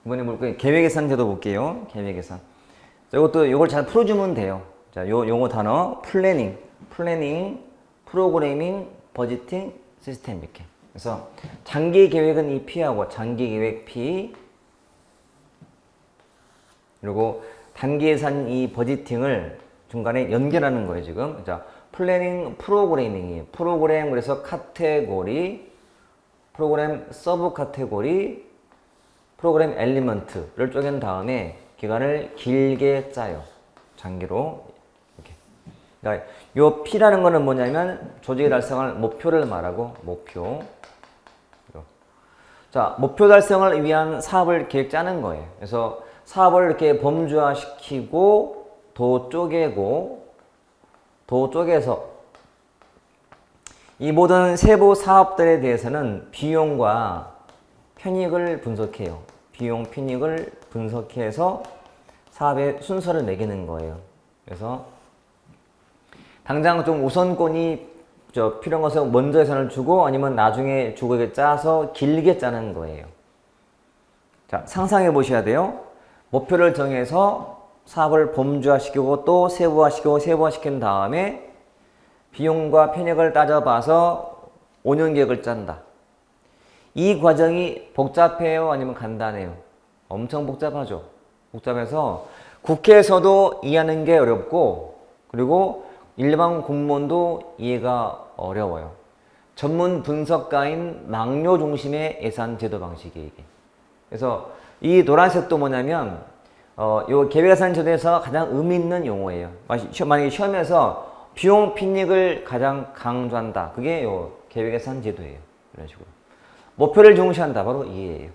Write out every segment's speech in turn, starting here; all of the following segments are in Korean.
이번에 볼 거예요. 계획예산 제도 볼게요. 계획예산. 자, 이걸 잘 풀어주면 돼요. 자, 용어 단어 플래닝, 프로그래밍, 버지팅, 시스템 이렇게. 그래서 장기 계획은 이 P하고 장기 계획 P, 그리고 단기 예산 이 버지팅을 중간에 연결하는 거예요 지금. 자, 플래닝, 프로그래밍이에요. 프로그램 그래서 카테고리, 프로그램 서브 카테고리, 프로그램 엘리먼트를 쪼갠 다음에 기간을 길게 짜요. 장기로 이렇게. 그러니까 요 P라는 거는 뭐냐면 조직이 달성할 목표를 말하고 목표. 자, 목표 달성을 위한 사업을 계획 짜는 거예요. 그래서 사업을 이렇게 범주화시키고 도 쪼개서 이 모든 세부 사업들에 대해서는 비용과 편익을 분석해요. 비용, 편익을 분석해서 사업의 순서를 매기는 거예요. 그래서 당장 좀 우선권이 필요한 것은 먼저 예산을 주고 아니면 나중에 주고 이렇게 짜서 길게 짜는 거예요. 자, 상상해 보셔야 돼요. 목표를 정해서 사업을 범주화시키고 또 세부화시킨 다음에 비용과 편익을 따져봐서 5년 계획을 짠다. 이 과정이 복잡해요? 아니면 간단해요? 엄청 복잡하죠. 복잡해서 국회에서도 이해하는 게 어렵고 그리고 일반 공무원도 이해가 어려워요. 전문 분석가인 막료 중심의 예산 제도 방식이에요, 이게. 그래서 이 노란색도 뭐냐면 요 계획예산 제도에서 가장 의미 있는 용어예요. 만약에 시험에서 비용 편익을 가장 강조한다. 그게 요 계획예산 제도예요. 이런 식으로. 목표를 중시한다. 바로 이해예요.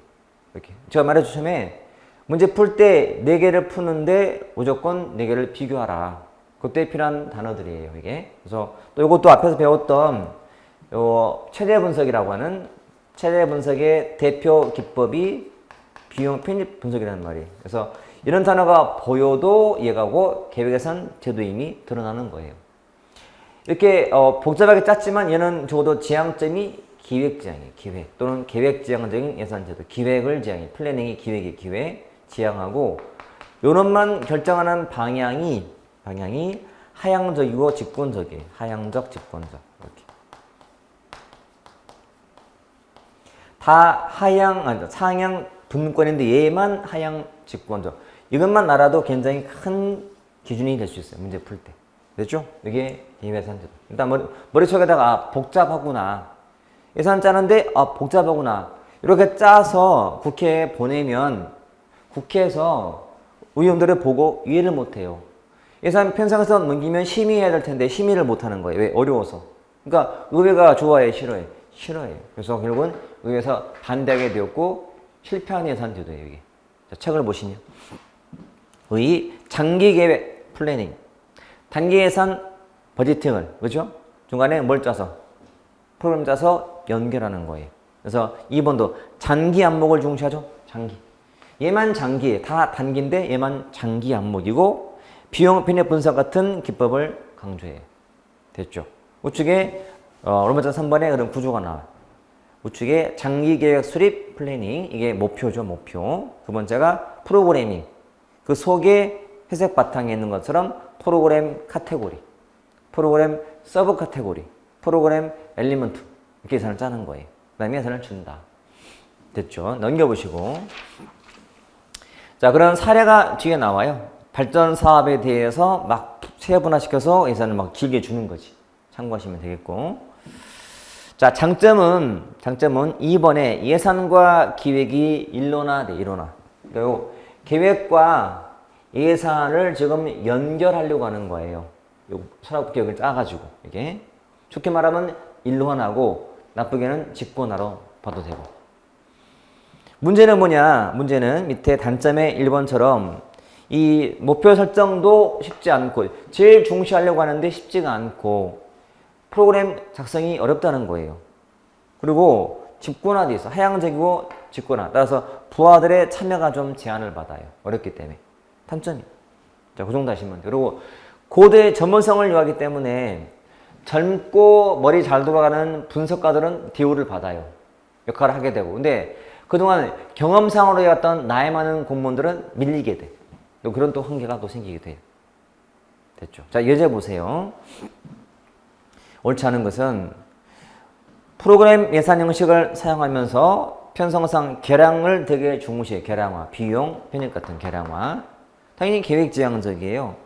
이렇게. 제가 말해준 처음에 문제 풀 때 4개를 푸는데 무조건 4개를 비교하라. 그때 필요한 단어들이에요, 이게. 그래서 또 이것도 앞에서 배웠던 요 최대 분석이라고 하는 최대 분석의 대표 기법이 비용 편입 분석이라는 말이에요. 그래서 이런 단어가 보여도 이해가고 계획예산 제도 이미 드러나는 거예요. 이렇게 복잡하게 짰지만 얘는 적어도 지향점이 기획지향이에요. 기획 또는 계획지향적인 예산제도. 기획을 지향해. 플래닝이 기획이 기획, 지향하고 요런만 결정하는 방향이 하향적이고 직권적이에요. 하향적, 직권적. 이렇게. 다 상향 분권인데 얘만 하향 직권적. 이것만 알아도 굉장히 큰 기준이 될 수 있어요. 문제 풀 때. 됐죠? 이게 계획예산제도. 일단 머릿속에다가 복잡하구나. 예산 짜는데 복잡하구나. 이렇게 짜서 국회에 보내면 국회에서 의원들을 보고 이해를 못해요. 예산 편성해서 넘기면 심의해야 될 텐데 심의를 못하는 거예요. 왜? 어려워서. 그러니까 의회가 좋아해? 싫어해? 싫어해요. 그래서 결국은 의회에서 반대하게 되었고 실패한 예산제도예요. 이게. 자, 책을 보시면 장기계획 플래닝, 단기 예산 버지팅을, 그렇죠? 중간에 뭘 짜서? 프로그램 짜서 연결하는 거예요. 그래서 2번도 장기 안목을 중시하죠. 장기. 얘만 장기, 다 단기인데 얘만 장기 안목이고 비용 편익 분석 같은 기법을 강조해요. 됐죠? 우측에 로마자 3번에 그런 구조가 나와요. 우측에 장기 계획 수립 플래닝, 이게 목표죠, 목표. 두 번째가 프로그래밍. 그 속에 회색 바탕에 있는 것처럼 프로그램 카테고리, 프로그램 서브 카테고리, 프로그램 엘리먼트. 이렇게 예산을 짜는 거예요. 그 다음에 예산을 준다. 됐죠? 넘겨보시고. 자, 그런 사례가 뒤에 나와요. 발전 사업에 대해서 막 세분화시켜서 예산을 막 길게 주는 거지. 참고하시면 되겠고. 자, 장점은 2번에 예산과 기획이 일론화돼, 일론화. 그리고 계획과 예산을 지금 연결하려고 하는 거예요. 요 산업계획을 짜가지고, 이게. 좋게 말하면 일론화하고, 나쁘게는 직권화로 봐도 되고. 문제는 뭐냐? 문제는 밑에 단점의 1번처럼 이 목표 설정도 쉽지 않고, 제일 중시하려고 하는데 쉽지가 않고, 프로그램 작성이 어렵다는 거예요. 그리고 직권화돼 있어. 하향적이고 직권화. 따라서 부하들의 참여가 좀 제한을 받아요. 어렵기 때문에. 단점이. 자, 그 정도 하시면 돼요. 그리고 고도의 전문성을 요하기 때문에 젊고 머리 잘 돌아가는 분석가들은 대우를 받아요. 역할을 하게 되고. 근데 그동안 경험상으로 해왔던 나이 많은 공무원들은 밀리게 돼. 또 그런 또 한계가 또 생기게 돼요. 됐죠? 자, 예제 보세요. 옳지 않은 것은 프로그램 예산 형식을 사용하면서 편성상 계량을 되게 중시해요. 계량화, 비용, 편익 같은 계량화. 당연히 계획지향적이에요.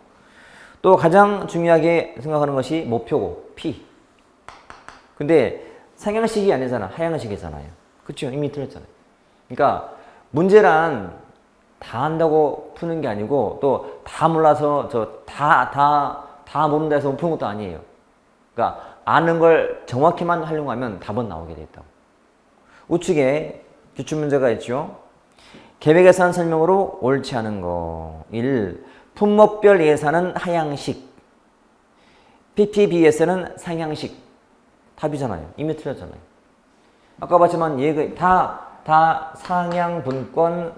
또 가장 중요하게 생각하는 것이 목표고, P. 근데 상향식이 아니잖아. 하향식이잖아요. 그쵸? 이미 틀렸잖아요. 그러니까 문제란 다 한다고 푸는 게 아니고 또 다 몰라서 다 모른다 해서 푸는 것도 아니에요. 그러니까 아는 걸 정확히만 하려고 하면 답은 나오게 돼 있다고. 우측에 기출문제가 있죠. 계획예산 설명으로 옳지 않은 거. 1. 품목별 예산은 하향식. PPB에서는 상향식. 답이잖아요. 이미 틀렸잖아요. 아까 봤지만 얘가 다 상향분권,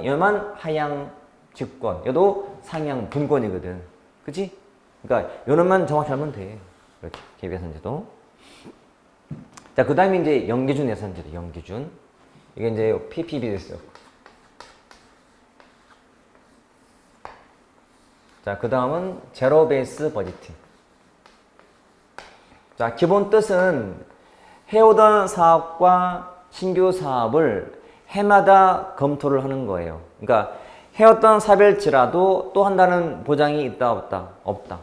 얘만 하향직권. 얘도 상향분권이거든. 그치? 그러니까 요놈만 정확히 알면 돼. 이렇게 계획예산제도. 자, 그 다음에 이제 연기준 예산제도. 연기준. 이게 이제 PPB였어요. 자, 그 다음은 제로 베이스 버지팅. 자, 기본 뜻은 해오던 사업과 신규 사업을 해마다 검토를 하는 거예요. 그러니까 해왔던 사업일지라도 또 한다는 보장이 있다 없다? 없다.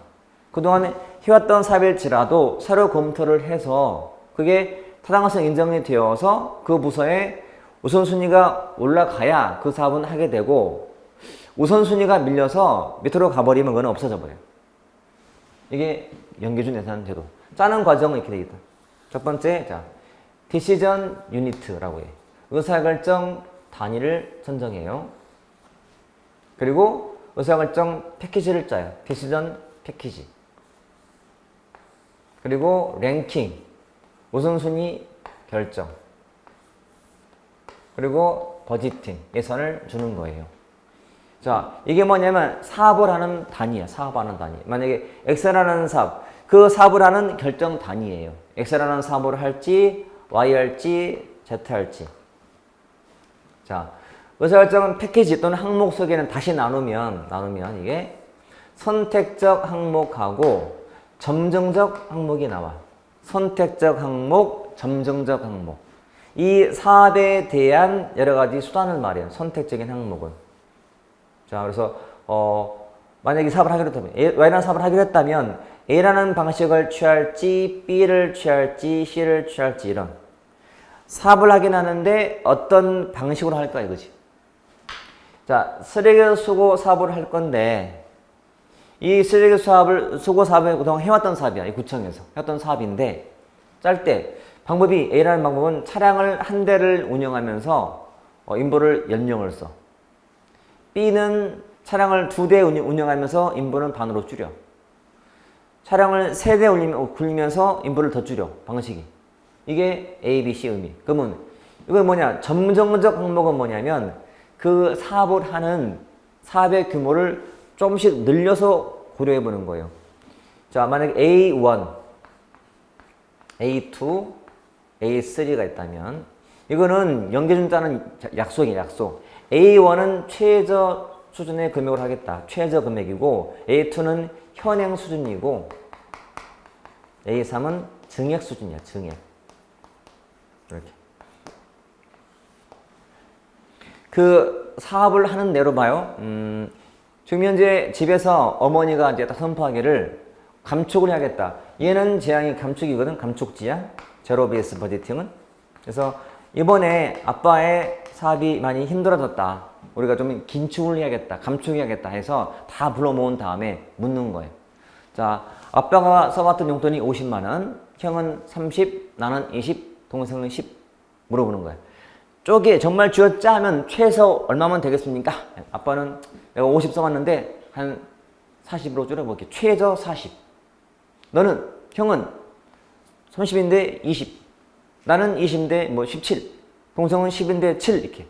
그동안 해왔던 사업일지라도 새로 검토를 해서 그게 타당성 인정이 되어서 그 부서에 우선순위가 올라가야 그 사업은 하게 되고 우선순위가 밀려서 밑으로 가버리면 그건 없어져 버려요. 이게 연기준 예산 제도. 짜는 과정은 이렇게 되어 있다. 첫 번째, 자, 디시전 유니트라고 해. 의사결정 단위를 선정해요. 그리고 의사결정 패키지를 짜요. 디시전 패키지. 그리고 랭킹, 우선순위 결정. 그리고 버지팅, 예산을 주는 거예요. 자, 이게 뭐냐면 사업을 하는 단위야. 사업하는 단위. 만약에 엑셀하는 사업, 그 사업을 하는 결정 단위예요. 엑셀하는 사업을 할지 Y 할지 Z 할지. 자, 의사결정은 패키지 또는 항목 속에는 다시 나누면 이게 선택적 항목하고 점정적 항목이 나와. 선택적 항목, 점정적 항목. 이 사업에 대한 여러 가지 수단을 말해요. 선택적인 항목은. 자, 그래서 만약에 사업을 하기로 했다면 Y라는 사업을 하기로 했다면 A라는 방식을 취할지 B를 취할지 C를 취할지 이런 사업을 하긴 하는데 어떤 방식으로 할까 이거지. 자, 쓰레기 수거 사업을 할 건데 이 쓰레기 수거 사업을 그동안 해왔던 사업이야. 이 구청에서 해왔던 사업인데 짤 때 방법이 A라는 방법은 차량을 한 대를 운영하면서 인부를 10명을 써. B는 차량을 2대 운영하면서 인부는 반으로 줄여. 차량을 3대 굴리면서 인부를 더 줄여. 방식이. 이게 A, B, C 의미. 그러면 이건 뭐냐? 점정적 항목은 뭐냐면 그 사업을 하는 사업의 규모를 조금씩 늘려서 고려해 보는 거예요. 자, 만약에 A1, A2, A3가 있다면 이거는 연계준 짜는 약속이에요. 약속. A1은 최저 수준의 금액을 하겠다. 최저 금액이고 A2는 현행 수준이고 A3은 증액 수준이야. 증액. 이렇게. 그 사업을 하는 대로 봐요. 지금 현재 집에서 어머니가 이제 선포하기를 감축을 해야겠다. 얘는 재앙이 감축이거든. 감축지야. 제로 베이스 버지팅은. 그래서 이번에 아빠의 사업이 많이 힘들어졌다. 우리가 좀 긴축을 해야겠다. 감축해야겠다 해서 다 불러 모은 다음에 묻는 거예요. 자, 아빠가 써봤던 용돈이 50만 원, 형은 30, 나는 20, 동생은 10 물어보는 거예요. 쪼개 정말 쥐어짜 하면 최소 얼마면 되겠습니까? 아빠는 내가 50 써봤는데 한 40으로 줄여볼게. 최저 40. 너는, 형은 30인데 20. 나는 20인데 뭐 17. 동생은 10인데 7 이렇게.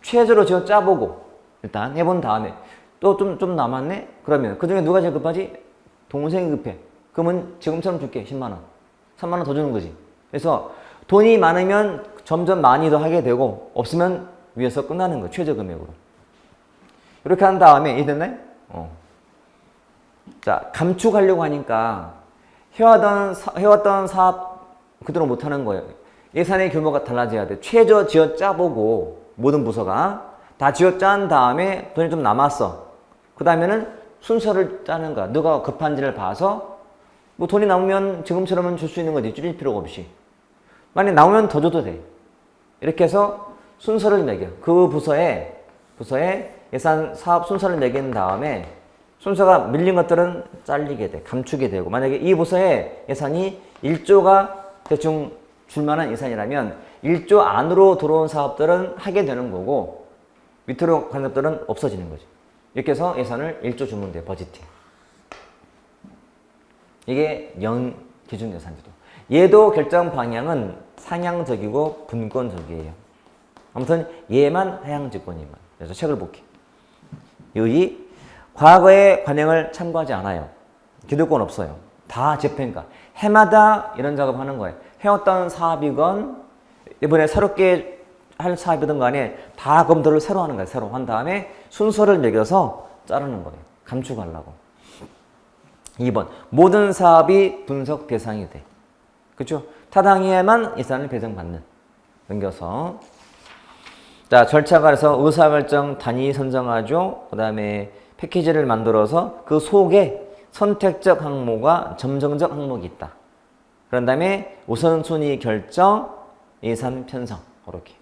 최저로 쥐어짜보고 일단 해본 다음에 또 좀 남았네? 그러면 그 중에 누가 제일 급하지? 동생이 급해. 그러면 지금처럼 줄게. 10만 원. 3만 원 더 주는 거지. 그래서 돈이 많으면 점점 많이 더 하게 되고 없으면 위에서 끝나는 거예요. 최저금액으로. 이렇게 한 다음에 이해됐나요? 자, 감축하려고 하니까 해왔던 사업 그대로 못하는 거예요. 예산의 규모가 달라져야 돼. 최저 지어 짜보고 모든 부서가 다 지어 짠 다음에 돈이 좀 남았어. 그 다음에는 순서를 짜는 거야. 누가 급한지를 봐서 뭐 돈이 나오면 지금처럼은 줄 수 있는 거지. 줄일 필요가 없이. 만약 나오면 더 줘도 돼. 이렇게 해서 순서를 매겨. 그 부서에 예산 사업 순서를 매긴 다음에 순서가 밀린 것들은 잘리게 돼. 감축이 되고. 만약에 이 부서에 예산이 1조가 대충 줄만한 예산이라면 1조 안으로 들어온 사업들은 하게 되는 거고 밑으로 간 것들은 없어지는 거지. 이렇게 해서 예산을 1조 주면 돼. 버지팅. 이게 연 기준 예산제도. 얘도 결정 방향은 상향적이고 분권적이에요. 아무튼 얘만 하향지권이만. 그래서 책을 볼게. 여기 과거의 관행을 참고하지 않아요. 기득권 없어요. 다 재평가. 해마다 이런 작업하는 거예요. 해왔던 사업이건 이번에 새롭게 할 사업이든 간에 다 검토를 새로 하는 거예요. 새로 한 다음에 순서를 매겨서 자르는 거예요. 감축하려고. 2번. 모든 사업이 분석 대상이 돼. 그렇죠? 타당해야만 예산을 배정받는. 넘겨서. 자, 절차가 그래서 의사결정 단위 선정하죠. 그 다음에 패키지를 만들어서 그 속에 선택적 항목과 점정적 항목이 있다. 그런 다음에 우선순위 결정, 예산 편성. 그렇게.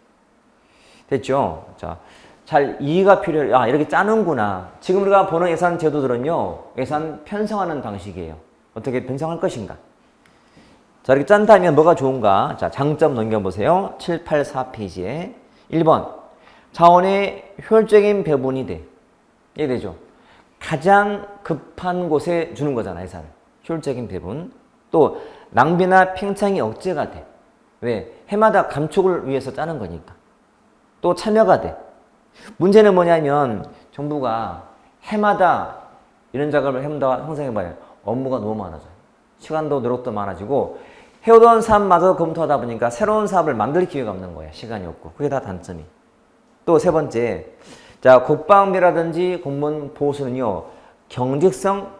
됐죠? 자, 잘 이해가 필요해요. 아, 이렇게 짜는구나. 지금 우리가 보는 예산 제도들은요, 예산 편성하는 방식이에요. 어떻게 편성할 것인가. 자, 이렇게 짠 다음에 뭐가 좋은가? 자, 장점 넘겨보세요. 784페이지에. 1번. 자원의 효율적인 배분이 돼. 이해되죠? 가장 급한 곳에 주는 거잖아, 예산을. 효율적인 배분. 또, 낭비나 팽창이 억제가 돼. 왜? 해마다 감축을 위해서 짜는 거니까. 또 참여가 돼. 문제는 뭐냐면 정부가 해마다 이런 작업을 해마다 형성해봐요. 업무가 너무 많아져요. 시간도 노력도 많아지고 해오던 사업마저 검토하다 보니까 새로운 사업을 만들 기회가 없는 거예요. 시간이 없고. 그게 다 단점이. 또 세 번째, 자, 국방비라든지 공무원 보수는요, 경직성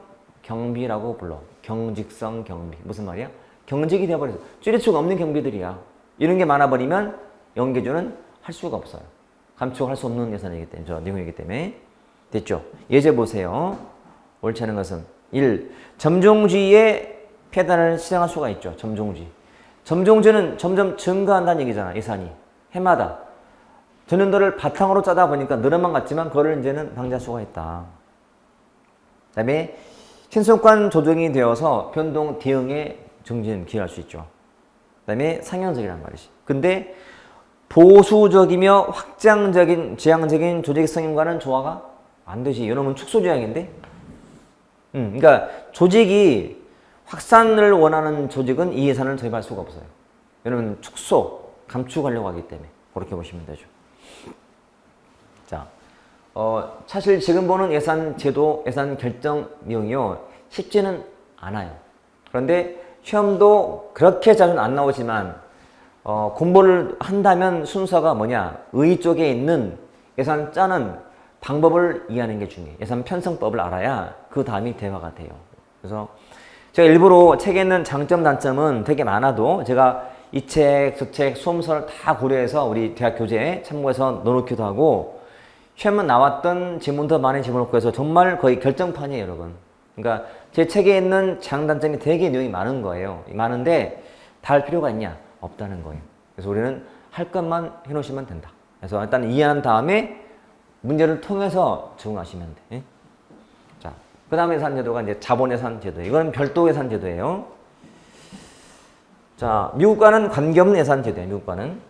경비라고 불러. 경직성 경비. 무슨 말이야? 경직이 되어버려서 줄일 수가 없는 경비들이야. 이런 게 많아버리면 연계주는 할 수가 없어요. 감축할 수 없는 예산이기 때문에, 저 내용이기 때문에. 됐죠? 예제 보세요. 옳지 않은 것은 1. 점종주의의 폐단을 시행할 수가 있죠. 점종주의. 점종주의는 점점 증가한다는 얘기잖아. 예산이. 해마다. 전년도를 바탕으로 짜다 보니까 늘어만 갔지만 그거를 이제는 방지할 수가 있다. 그 다음에 신속한 조정이 되어서 변동 대응에 정진 기여할 수 있죠. 그 다음에 상향적이란 말이지. 근데 보수적이며 확장적인 지향적인 조직성과는 조화가 안 되지. 이놈은 축소지향인데. 그러니까 조직이 확산을 원하는 조직은 이 예산을 도입할 수가 없어요. 이놈은 축소, 감축하려고 하기 때문에 그렇게 보시면 되죠. 자, 사실 지금 보는 예산 제도, 예산 결정 내용이요 쉽지는 않아요. 그런데 시험도 그렇게 자주는 안 나오지만 공부를 한다면 순서가 뭐냐? 의 쪽에 있는 예산 짜는 방법을 이해하는 게 중요해요. 예산 편성법을 알아야 그 다음이 대화가 돼요. 그래서 제가 일부러 책에 있는 장점, 단점은 되게 많아도 제가 이 책, 저 책, 수험서를 다 고려해서 우리 대학 교재에 참고해서 넣어놓기도 하고 시험은 나왔던 지문도 많이 집어넣고 해서 정말 거의 결정판이에요, 여러분. 그러니까 제 책에 있는 장단점이 되게 내용이 많은 거예요. 많은데 다 할 필요가 있냐? 없다는 거예요. 그래서 우리는 할 것만 해놓으시면 된다. 그래서 일단 이해한 다음에 문제를 통해서 적응하시면 돼. 예? 자, 그 다음 예산제도가 이제 자본예산제도. 이건 별도 예산제도예요. 자, 미국과는 관계없는 예산제도예요. 미국과는.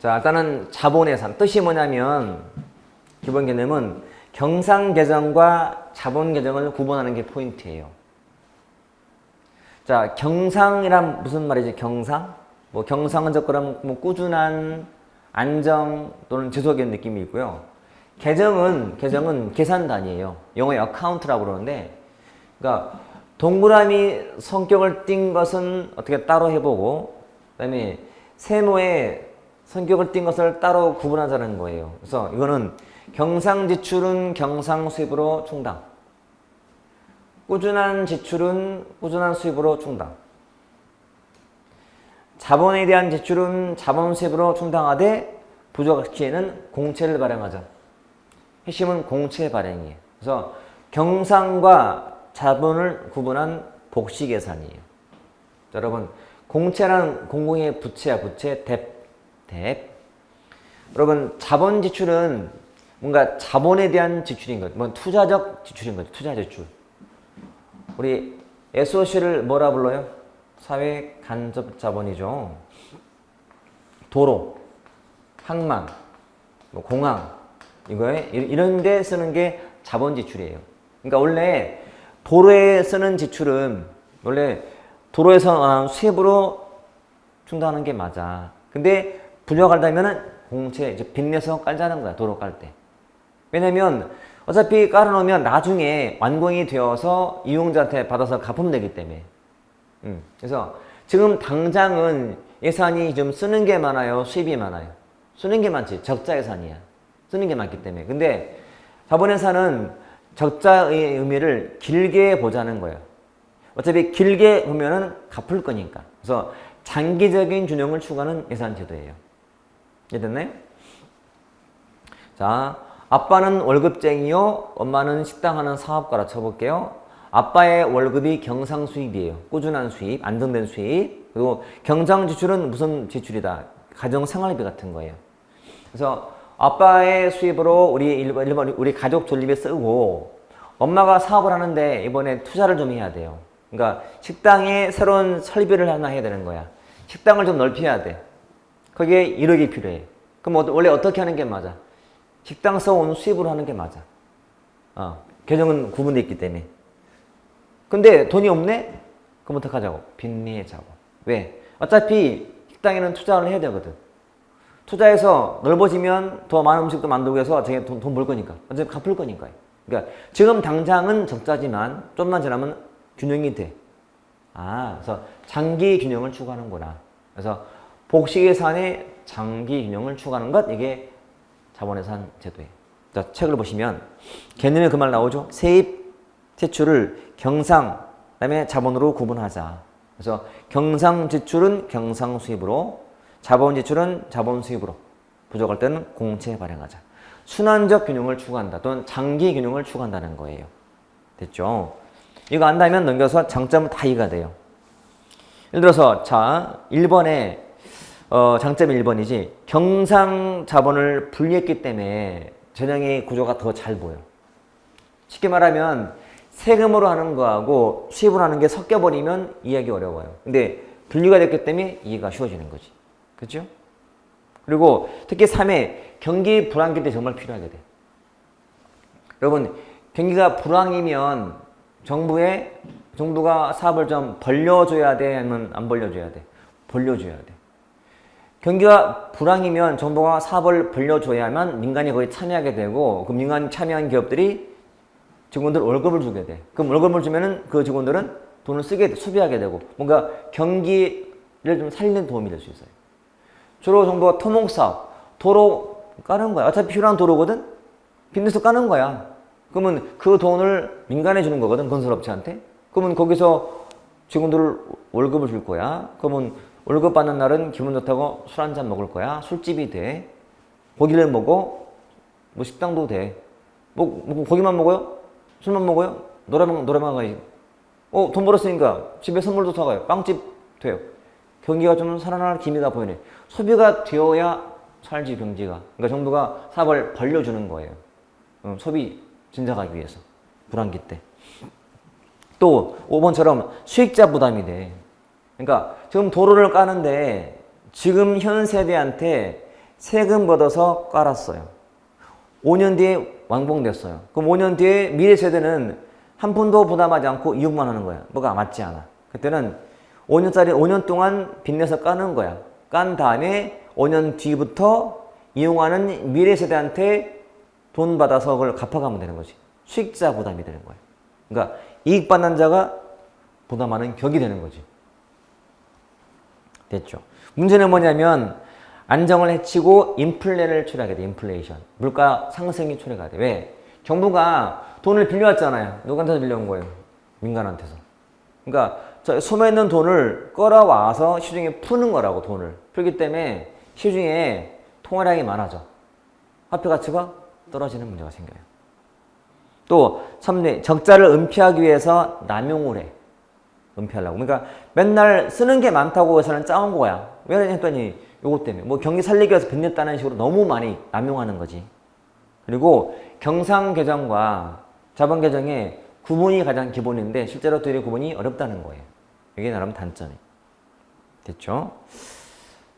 자, 일단은 자본예산. 뜻이 뭐냐면 기본 개념은 경상계정과 자본계정을 구분하는 게 포인트예요. 자, 경상이란 무슨 말이지? 경상? 뭐 경상은 그럼 뭐 꾸준한 안정 또는 지속적인 느낌이 있고요. 계정은 계산 단위예요. 영어에 어카운트라고 그러는데, 그러니까 동그라미 성격을 띈 것은 어떻게 따로 해보고, 그 다음에 세모의 성격을 띈 것을 따로 구분하자는 거예요. 그래서 이거는 경상지출은 경상수입으로 충당, 꾸준한 지출은 꾸준한 수입으로 충당, 자본에 대한 지출은 자본 수입으로 충당하되 부족 시에는 공채를 발행하자. 핵심은 공채 발행이에요. 그래서 경상과 자본을 구분한 복시 계산이에요. 여러분, 공채란 공공의 부채야, 부채, 대. 여러분, 자본 지출은 뭔가 자본에 대한 지출인 거죠. 뭐 투자적 지출인 거죠. 투자 지출. 우리 SOC를 뭐라 불러요? 사회 간접 자본이죠. 도로, 항만, 뭐 공항, 이거에 이런 데 쓰는 게 자본 지출이에요. 그러니까 원래 도로에 쓰는 지출은 원래 도로에서 수입으로 충당하는 게 맞아. 근데 부족하다면은 공채 이제 빚내서 깔자는 거야. 도로 깔 때. 왜냐면 어차피 깔아놓으면 나중에 완공이 되어서 이용자한테 받아서 갚으면 되기 때문에. 그래서 지금 당장은 예산이 좀 쓰는 게 많아요? 수입이 많아요? 쓰는 게 많지. 적자 예산이야. 쓰는 게 많기 때문에. 근데 자본예산은 적자의 의미를 길게 보자는 거예요. 어차피 길게 보면은 갚을 거니까. 그래서 장기적인 균형을 추구하는 예산 제도예요. 이해됐나요? 자, 아빠는 월급쟁이요, 엄마는 식당 하는 사업가라 쳐볼게요. 아빠의 월급이 경상 수입이에요. 꾸준한 수입, 안정된 수입. 그리고 경상 지출은 무슨 지출이다? 가정 생활비 같은 거예요. 그래서 아빠의 수입으로 우리 가족 존립에 쓰고, 엄마가 사업을 하는데 이번에 투자를 좀 해야 돼요. 그러니까 식당에 새로운 설비를 하나 해야 되는 거야. 식당을 좀 넓혀야 돼. 거기에 1억이 필요해. 그럼 원래 어떻게 하는 게 맞아? 식당 써온 수입으로 하는 게 맞아. 계정은 구분되어 있기 때문에. 근데 돈이 없네? 그럼 어떡하자고? 빚내자고. 왜? 어차피 식당에는 투자를 해야 되거든. 투자해서 넓어지면 더 많은 음식도 만들고 해서 자기가 돈 벌 거니까. 어차피 갚을 거니까요. 그러니까 지금 당장은 적자지만 좀만 지나면 균형이 돼. 그래서 장기 균형을 추구하는구나. 그래서 복식예산의 장기 균형을 추구하는 것, 이게 자본예산 제도예요. 자, 책을 보시면 개념에 그 말 나오죠. 세입, 세출을 경상, 그 다음에 자본으로 구분하자. 그래서 경상 지출은 경상 수입으로, 자본 지출은 자본 수입으로, 부족할 때는 공채 발행하자. 순환적 균형을 추구한다. 또는 장기 균형을 추구한다는 거예요. 됐죠? 이거 안다면 넘겨서 장점은 다 이해가 돼요. 예를 들어서 자, 1번에 장점이 1번이지. 경상 자본을 분리했기 때문에 전형의 구조가 더 잘 보여. 쉽게 말하면 세금으로 하는 거하고 수입으로 하는 게 섞여버리면 이해하기 어려워요. 근데 분리가 됐기 때문에 이해가 쉬워지는 거지. 그렇죠? 그리고 특히 3회 경기 불황기 때 정말 필요하게 돼. 여러분, 경기가 불황이면 정부가 사업을 좀 벌려줘야 돼? 아니면 안 벌려줘야 돼? 벌려줘야 돼. 경기가 불황이면 정부가 사업을 벌려줘야만 민간이 거의 참여하게 되고, 그 민간이 참여한 기업들이 직원들 월급을 주게 돼. 그럼 월급을 주면은 그 직원들은 돈을 쓰게 돼, 소비하게 되고, 뭔가 경기를 좀 살리는 도움이 될 수 있어요. 주로 정부가 토목사업, 도로 까는 거야. 어차피 필요한 도로거든? 빚내서 까는 거야. 그러면 그 돈을 민간에 주는 거거든, 건설업체한테. 그러면 거기서 직원들 월급을 줄 거야. 그러면 월급 받는 날은 기분 좋다고 술 한잔 먹을 거야. 술집이 돼. 고기를 먹어. 뭐 식당도 돼. 뭐 고기만 먹어요? 술만 먹어요? 노래방 가요. 돈 벌었으니까 집에 선물도 사가요. 빵집 돼요. 경기가 좀 살아날 기미가 보이네. 소비가 되어야 살지, 경기가. 그러니까 정부가 사업을 벌려주는 거예요. 소비 진작하기 위해서. 불황기 때. 또 5번처럼 수익자 부담이 돼. 그러니까 지금 도로를 까는데 지금 현 세대한테 세금 걷어서 깔았어요. 5년 뒤에 완공됐어요. 그럼 5년 뒤에 미래 세대는 한 푼도 부담하지 않고 이용만 하는 거야. 뭐가 맞지 않아. 그때는 5년 동안 빚내서 까는 거야. 깐 다음에 5년 뒤부터 이용하는 미래 세대한테 돈 받아서 그걸 갚아가면 되는 거지. 수익자 부담이 되는 거야. 그러니까 이익 받는 자가 보다 많은 격이 되는 거지. 됐죠? 문제는 뭐냐면 안정을 해치고 인플레를 초래하게 돼. 인플레이션. 물가 상승이 초래가 돼. 왜? 정부가 돈을 빌려왔잖아요. 누구한테 빌려온 거예요? 민간한테서. 그러니까 저 숨어 있는 돈을 끌어와서 시중에 푸는 거라고. 돈을 풀기 때문에 시중에 통화량이 많아져. 화폐 가치가 떨어지는 문제가 생겨요. 또 3대 적자를 은폐하기 위해서 남용을 해. 은폐하려고. 그러니까 맨날 쓰는 게 많다고 해서는 짜온 거야. 왜 그랬더니 요것 때문에 뭐 경기 살리기 위해서 빚냈다는 식으로 너무 많이 남용하는 거지. 그리고 경상개정과 자본개정의 구분이 가장 기본인데 실제로 둘의 구분이 어렵다는 거예요. 이게 나름 단점이. 됐죠?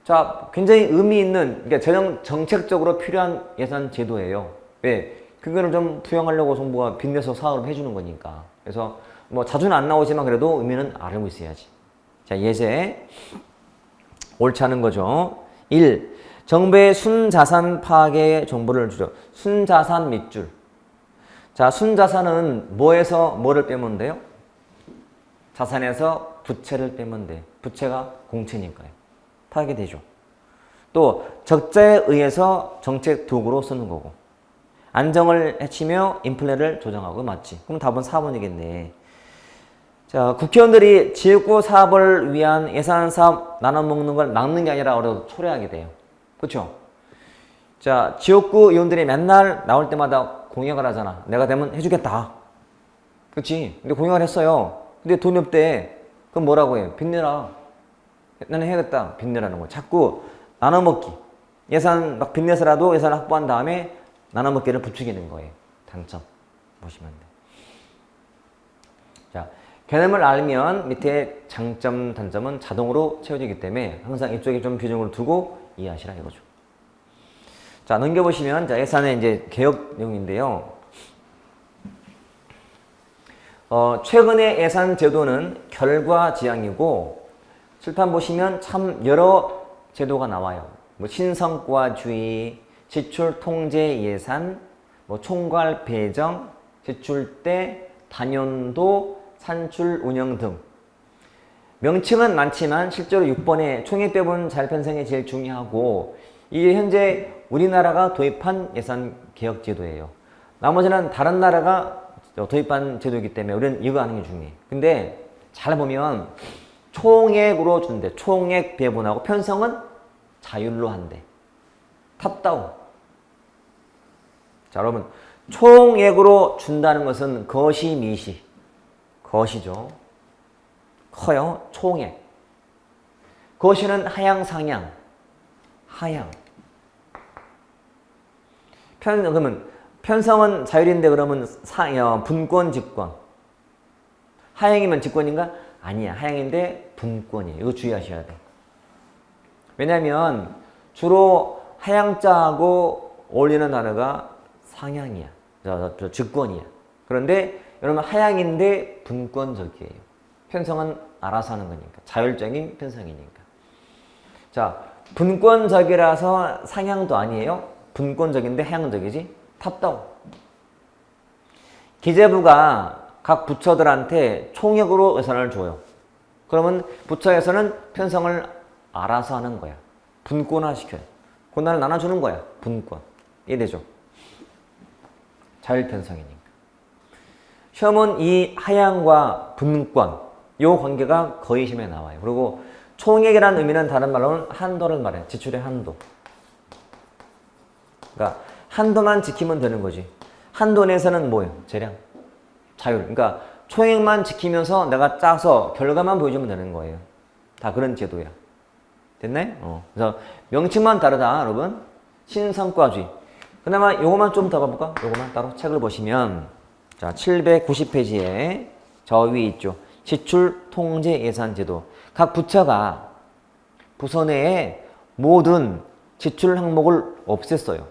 자, 굉장히 의미 있는, 그러니까 정책적으로 필요한 예산 제도예요. 왜? 그거를 좀 부양하려고 정부가 빚내서 사업을 해주는 거니까. 그래서 뭐 자주는 안 나오지만 그래도 의미는 알고 있어야지. 자, 예제. 옳지 않은 거죠. 1. 정부의 순자산 파악의 정보를 주죠. 순자산 밑줄. 자, 순자산은 뭐에서 뭐를 빼면 돼요? 자산에서 부채를 빼면 돼. 부채가 공채니까요. 파악이 되죠. 또 적자에 의해서 정책 도구로 쓰는 거고. 안정을 해치며 인플레를 조정하고. 맞지? 그럼 답은 4번이겠네. 자, 국회의원들이 지역구 사업을 위한 예산 사업 나눠먹는 걸 막는 게 아니라 초래하게 돼요. 그렇죠? 자, 지역구 의원들이 맨날 나올 때마다 공약을 하잖아. 내가 되면 해주겠다. 그렇지? 근데 공약을 했어요. 근데 돈이 없대. 그럼 뭐라고 해요? 빚내라. 나는 해야겠다. 빚내라는 거. 자꾸 나눠먹기. 예산 막 빚내서라도 예산을 확보한 다음에 나눠먹기를 부추기는 거예요. 단점 보시면 돼. 자, 개념을 알면 밑에 장점, 단점은 자동으로 채워지기 때문에 항상 이쪽에 좀 비중을 두고 이해하시라 이거죠. 자, 넘겨보시면, 자, 예산의 이제 개혁 내용인데요. 최근의 예산 제도는 결과지향이고, 칠판 보시면 참 여러 제도가 나와요. 뭐, 신성과주의, 지출 통제 예산, 뭐, 총괄 배정, 지출대, 단연도, 산출 운영 등. 명칭은 많지만 실제로 6번에 총액배분 잘 편성이 제일 중요하고, 이게 현재 우리나라가 도입한 예산 개혁 제도예요. 나머지는 다른 나라가 도입한 제도이기 때문에 우리는 이거 하는 게 중요해. 근데 잘 보면 총액으로 준대. 총액 배분하고 편성은 자율로 한대. 탑다운. 자, 여러분, 총액으로 준다는 것은 거시, 미시. 거시죠. 커요. 총액. 거시는 하향, 상향. 하향. 그러면 편성은 자율인데 그러면 분권, 직권. 하향이면 직권인가? 아니야. 하향인데 분권이에요. 이거 주의하셔야 돼. 왜냐면 주로 하향자하고 어울리는 단어가 상향이야. 직권이야. 그런데 여러분 하향인데 분권적이에요. 편성은 알아서 하는 거니까. 자율적인 편성이니까. 자, 분권적이라서 상향도 아니에요. 분권적인데 하향적이지. 탑다운. 기재부가 각 부처들한테 총액으로 예산을 줘요. 그러면 부처에서는 편성을 알아서 하는 거야. 분권화 시켜요. 권한을 나눠주는 거야. 분권. 이해되죠? 자율편성이니까. 시험은 이 하향과 분권, 요 관계가 거의 시험에 나와요. 그리고 총액이라는 의미는 다른 말로는 한도를 말해요. 지출의 한도. 그러니까 한도만 지키면 되는 거지. 한도 내에서는 뭐예요? 재량. 자율. 그러니까 총액만 지키면서 내가 짜서 결과만 보여주면 되는 거예요. 다 그런 제도야. 됐나요? 그래서 명칭만 다르다, 여러분. 신성과주의. 그나마 요거만 좀 더 가볼까? 요거만 따로 책을 보시면, 자, 790페이지에 저 위에 있죠. 지출 통제 예산 제도. 각 부처가 부서 내에 모든 지출 항목을 없앴어요.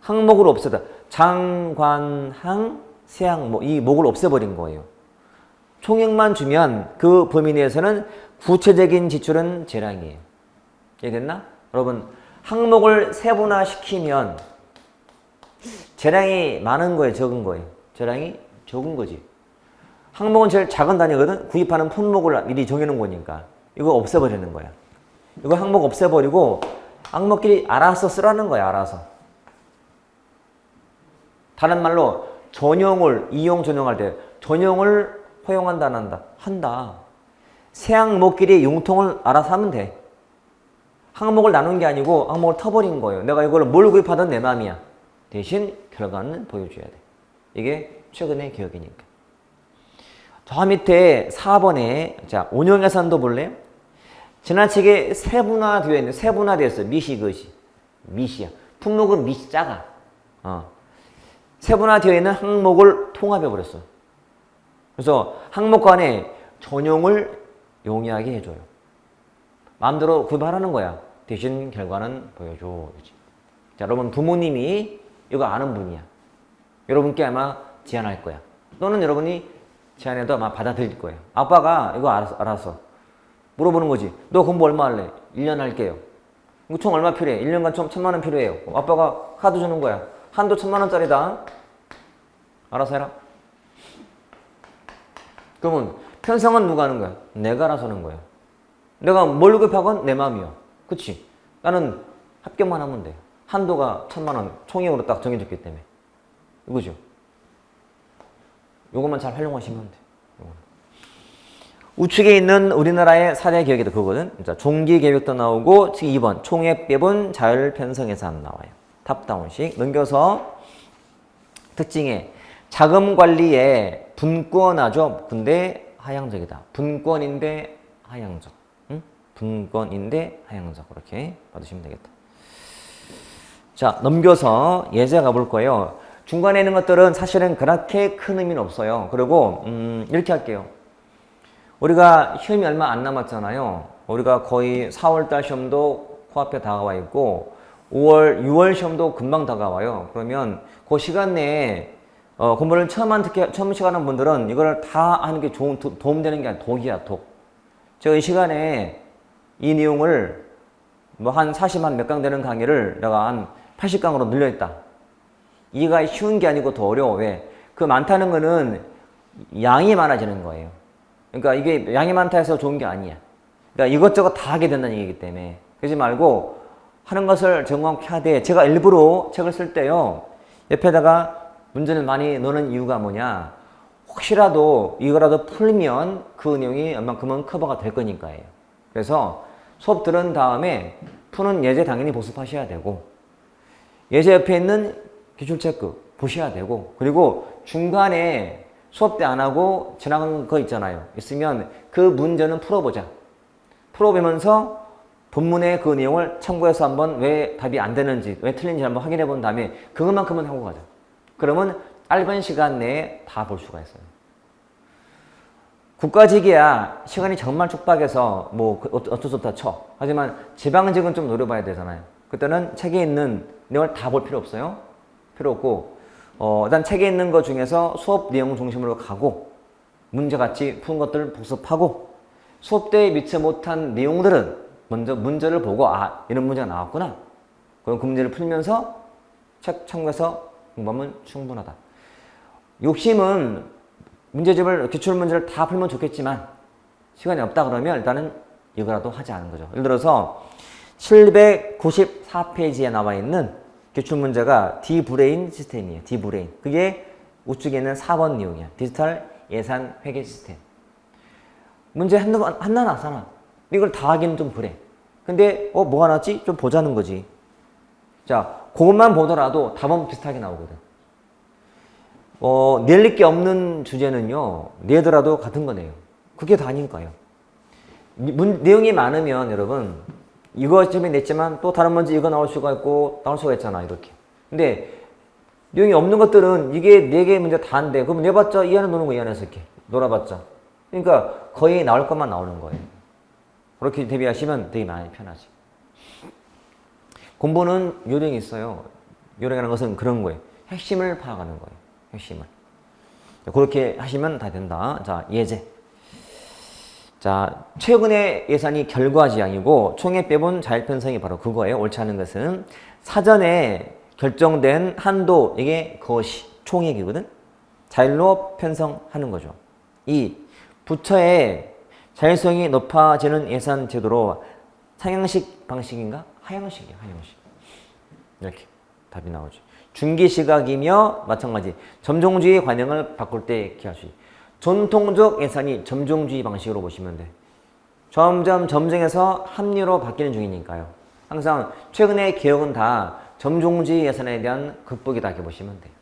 항목을 없애다. 장관항, 세항목, 이 목을 없애버린 거예요. 총액만 주면 그 범위 내에서는 구체적인 지출은 재량이에요. 이해됐나? 여러분, 항목을 세분화시키면 재량이 많은 거예요, 적은 거예요? 재량이 적은 거지. 항목은 제일 작은 단위거든. 구입하는 품목을 미리 정해놓은 거니까. 이거 없애버리는 거야. 이거 항목 없애버리고 항목끼리 알아서 쓰라는 거야. 알아서. 다른 말로 전용을 이용 전용할 때 전용을 허용한다 안 한다? 한다. 세 항목끼리 융통을 알아서 하면 돼. 항목을 나눈 게 아니고 항목을 터버린 거예요. 내가 이걸 뭘 구입하든 내 맘이야. 대신 결과는 보여줘야 돼. 이게 최근의 개혁이니까. 저 밑에 4번에 자 운용예산도 볼래요? 지나치게 세분화되어 있는 세분화되었어. 미시 그것이. 미시야. 품목은 미시 작아. 세분화되어 있는 항목을 통합해 버렸어. 그래서 항목 간에 전용을 용이하게 해줘요. 마음대로 구입하라는 거야. 대신 결과는 보여줘. 자, 여러분 부모님이 이거 아는 분이야. 여러분께 아마 제안할 거야. 또는 여러분이 제안해도 아마 받아들일 거예요. 아빠가 이거 알아서 물어보는 거지. 너 공부 얼마 할래? 1년 할게요. 이거 총 얼마 필요해? 1년간 총 1,000만 원 필요해요. 아빠가 카드 주는 거야. 한도 1,000만 원짜리다. 알아서 해라. 그러면 편성은 누가 하는 거야? 내가 알아서 하는 거야. 내가 뭘 구입하건 내 마음이야. 그치? 나는 합격만 하면 돼. 한도가 1,000만 원 총액으로 딱 정해졌기 때문에. 이거죠. 요것만 잘 활용하시면 돼. 우측에 있는 우리나라의 4대 개혁이 그거거든. 자, 종기계획도 나오고 2번 총액 배분 자율 편성 예산 나와요. 탑다운식 넘겨서 특징에 자금 관리에 분권하죠. 근데 하향적이다. 분권인데 하향적. 응? 분권인데 하향적. 그렇게 받으시면 되겠다. 자, 넘겨서 예제 가볼 거예요. 중간에 있는 것들은 사실은 그렇게 큰 의미는 없어요. 그리고 이렇게 할게요. 우리가 시험이 얼마 안 남았잖아요. 우리가 거의 4월달 시험도 코앞에 다가와 있고 5월, 6월 시험도 금방 다가와요. 그러면 그 시간 내에 공부를 처음 시작하는 분들은 이걸 다 하는 게 도움되는 게 아니라 독이야, 독. 제가 이 시간에 이 내용을 뭐 한 40만 몇 강 되는 강의를 내가 한 80강으로 늘려있다. 이가 쉬운 게 아니고 더 어려워. 왜? 그 많다는 거는 양이 많아지는 거예요. 그러니까 이게 양이 많다 해서 좋은 게 아니야. 그러니까 이것저것 다 하게 된다는 얘기이기 때문에. 그러지 말고 하는 것을 정확히 하되 제가 일부러 책을 쓸 때요. 옆에다가 문제를 많이 넣는 이유가 뭐냐. 혹시라도 이거라도 풀면 그 내용이 얼만큼은 커버가 될 거니까요. 그래서 수업 들은 다음에 푸는 예제 당연히 복습하셔야 되고 예제 옆에 있는 기출체크 보셔야 되고 그리고 중간에 수업 때 안 하고 지나간 거 있잖아요. 있으면 그 문제는 풀어보자. 풀어보면서 본문의 그 내용을 참고해서 한번 왜 답이 안 되는지 왜 틀린지 한번 확인해 본 다음에 그것만큼은 하고 가자. 그러면 짧은 시간 내에 다 볼 수가 있어요. 국가직이야 시간이 정말 촉박해서 뭐 어쩔 수 없다 쳐. 하지만 지방직은 좀 노려봐야 되잖아요. 그때는 책에 있는 내용을 다 볼 필요 없어요. 필요 없고 일단 책에 있는 것 중에서 수업 내용 중심으로 가고 문제같이 푼 것들을 복습하고 수업 때 미처 못한 내용들은 먼저 문제를 보고 아 이런 문제가 나왔구나. 그럼 그 문제를 풀면서 책 참고해서 공부하면 충분하다. 욕심은 문제집을 기출문제를 다 풀면 좋겠지만 시간이 없다 그러면 일단은 이거라도 하지 않은 거죠. 예를 들어서 794페이지에 나와 있는 기출문제가 디브레인 시스템이에요. 디브레인. 그게 우측에 있는 4번 내용이야. 디지털 예산 회계 시스템. 문제 하나 나잖아. 이걸 다 하기는 좀 그래. 근데 뭐가 나왔지? 좀 보자는 거지. 자, 그것만 보더라도 답은 비슷하게 나오거든. 낼 게 없는 주제는요. 내더라도 같은 거네요. 그게 다니까요. 내용이 많으면 여러분 이거 지금 냈지만 또 다른 문제 이거 나올 수가 있고 나올 수가 있잖아 이렇게. 근데 내용이 없는 것들은 이게 4개의 문제 다인데 그럼 내봤자 이 안에 노는 거 이 안에서 이렇게 놀아봤자. 그러니까 거의 나올 것만 나오는 거예요. 그렇게 대비하시면 되게 많이 편하지. 공부는 요령이 있어요. 요령이라는 것은 그런 거예요. 핵심을 파악하는 거예요. 핵심을. 그렇게 하시면 다 된다. 자, 예제. 자, 최근의 예산이 결과지향이고 총액 배분 자율편성이 바로 그거예요. 옳지 않은 것은 사전에 결정된 한도 이게 그것이 총액이거든. 자율로 편성하는 거죠. 2. 부처의 자율성이 높아지는 예산 제도로 상향식 방식인가? 하향식이야, 하향식. 이렇게 답이 나오죠. 중기시각이며 마찬가지 점종주의 관행을 바꿀 때 기할 수 있어요. 전통적 예산이 점종주의 방식으로 보시면 돼. 점점 점정해서 합리로 바뀌는 중이니까요. 항상 최근의 개혁은 다 점종주의 예산에 대한 극복이다 이렇게 보시면 돼요.